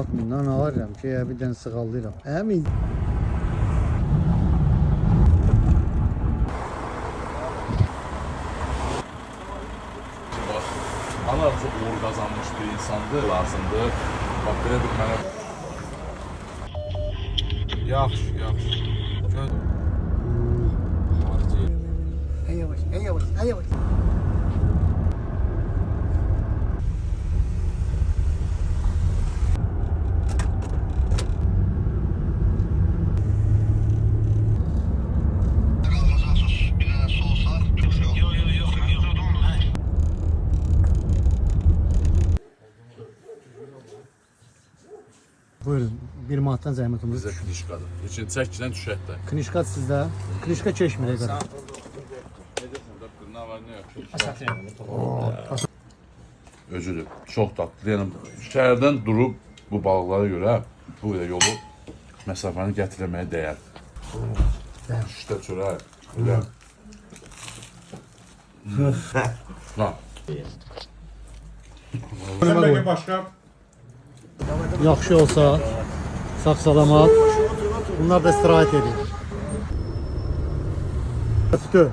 Batmından ağırım ki bir dənə sığallayıram. Əmin. Ana çok uğur kazanmış bir insandır, lazımdır. Bak belə bir mənə... Yaxşı, yaxşı. En yavaş, en yavaş, en yavaş. Buyurun, bir manatdan zəhmətimiz. Bizə knişkadır. İçin çəkilən düşək də. Knişka sizdə. Knişka çeşmirə qədər. Ne var ne yok. Özüdür. Çox tatlı. Yəni şəhərdən durub bu balıqlara görə bu qədər yolu məsafəni gətirməyə dəyər. İşte çörək. Elə. Ha. Sen belki başka Yaxşı olsa, sağ-salamat. Bunlar da istirahət edir. Sütü.